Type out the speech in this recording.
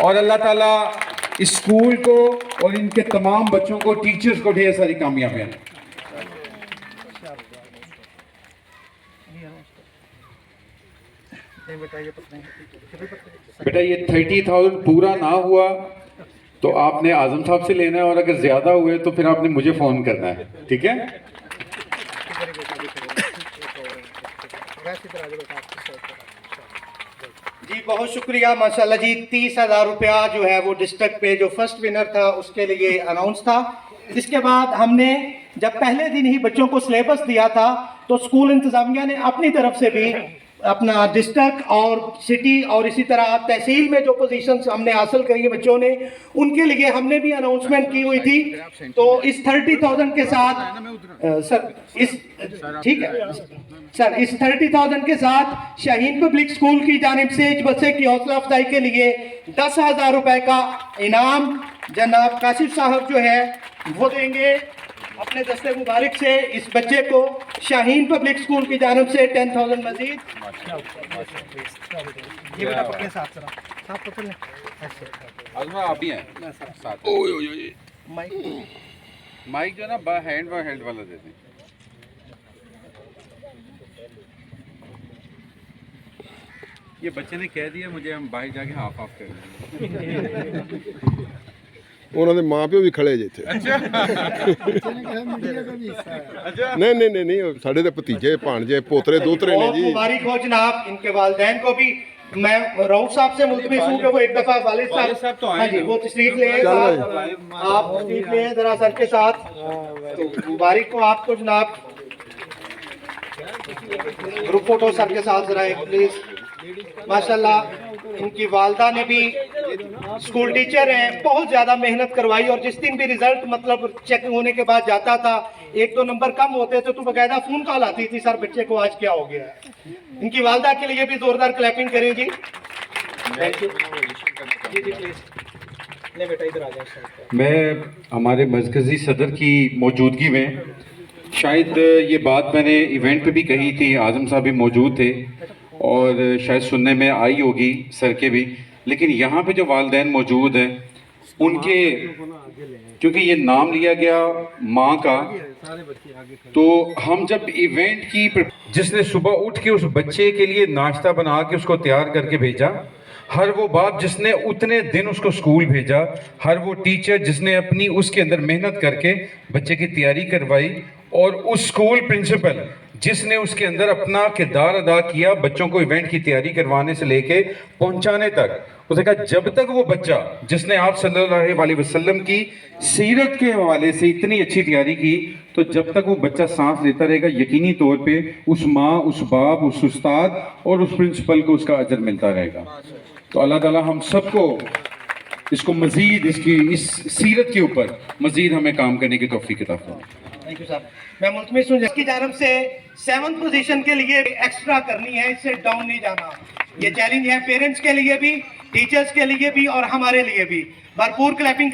और अल्लाह ताला इस स्कूल को और इनके तमाम बच्चों को, टीचर्स को ढेर सारी कामयाबियां। बेटा ये 30,000 पूरा ना हुआ तो आपने आजम साहब से लेना है, और अगर ज्यादा हुए तो फिर आपने मुझे फोन करना है, ठीक है? जी बहुत शुक्रिया माशाल्लाह जी। 30,000 रुपया जो है वो डिस्ट्रिक्ट पे जो फर्स्ट विनर था उसके लिए अनाउंस था। इसके बाद हमने जब पहले दिन ही बच्चों को सिलेबस दिया था तो स्कूल इंतजामिया ने अपनी तरफ से भी अपना डिस्ट्रिक्ट और सिटी और इसी तरह तहसील में जो पोजीशंस हमने हासिल करी है बच्चों ने, उनके लिए हमने भी अनाउंसमेंट की हुई थी। तो इस 30,000 के साथ सर इस ठीक है सर, इस 30,000 के साथ शाहीन पब्लिक स्कूल की जानिब से इस बच्चे की हौसला अफजाई के लिए 10,000 रुपए का इनाम जनाब काशिफ साहब जो है वो देंगे अपने दस्ते मुबारक से इस बच्चे को। शाहीन पब्लिक स्कूल की जानिब से 10,000 मजीद। ये बेटा पकड़े साथ जरा, साथ पकड़ ले। आप भी हैं साथ। माइक जो ना हैंड वाला दे दें। ये बच्चे ने कह दिया मुझे, हम बाहर जाके हाफ ऑफ कर लेंगे। उन्होंने माँ प्यो भी खड़े जे थे। अच्छा नहीं साढ़े तो भतीजे भाणजे पोतरे दोतरे ने जी। मुबारक हो जनाब, इनके वालिदैन को भी। मैं रऊफ साहब से मुल्तमिस हूँ कि वो एक दफा वालिद साहब तो हाँ जी वो तशरीफ ले आप तशरीफ ले जरा सर के साथ। तो मुबारक हो आपको जनाब। ग्रुप फोटो सर के साथ जरा एक प्लीज। माशाल्लाह इनकी वालदा ने भी स्कूल टीचर हैं, बहुत ज़्यादा मेहनत करवाई और जिस दिन भी रिजल्ट मतलब चेक होने के बाद जाता था, एक दो नंबर कम होते थे तो बकायदा फ़ोन कॉल आती थी, सर बच्चे को आज क्या हो गया है। इनकी वालदा के लिए भी ज़ोरदार क्लैपिंग करें जी। थैंक यू जी प्लीज़। ले बेटा इधर आ जाओ। मैं हमारे मरकज़ी सदर की मौजूदगी में, शायद ये बात मैंने इवेंट पे भी कही थी, आज़म साहब भी मौजूद थे और शायद सुनने में आई होगी सर के भी, लेकिन यहाँ पे जो वालिदैन मौजूद हैं उनके, क्योंकि ये नाम लिया गया माँ का, तो हम जब इवेंट की, जिसने सुबह उठ के उस बच्चे के लिए नाश्ता बना के उसको तैयार करके भेजा, हर वो बाप जिसने उतने दिन उसको स्कूल भेजा, हर वो टीचर जिसने अपनी उसके अंदर मेहनत करके बच्चे की तैयारी करवाई, और उस स्कूल प्रिंसिपल जिसने उसके अंदर अपना किरदार अदा किया बच्चों को इवेंट की तैयारी करवाने से लेके पहुंचाने तक। उसने कहा जब तक वो बच्चा जिसने आप सल्लल्लाहु अलैहि वसल्लम की सीरत के हवाले से इतनी अच्छी तैयारी की, तो जब तक वो बच्चा सांस लेता रहेगा, यकीनी तौर पे उस माँ, उस बाप, उस उस्ताद और उस प्रिंसिपल को उसका अजर मिलता रहेगा। तो अल्लाह ताला हम सबको इसको मजीद, इसकी इस सीरत के ऊपर मजीद हमें काम करने की तौफीक अता फरमाए। Thank you sir. मैं मुल्तमिस हूँ जिसकी जानब से 7th पोजीशन के लिए एक्स्ट्रा करनी है, इससे डाउन नहीं जाना। ये चैलेंज है पेरेंट्स के लिए भी, टीचर्स के लिए भी और हमारे लिए भी। भरपूर क्लैपिंग करें।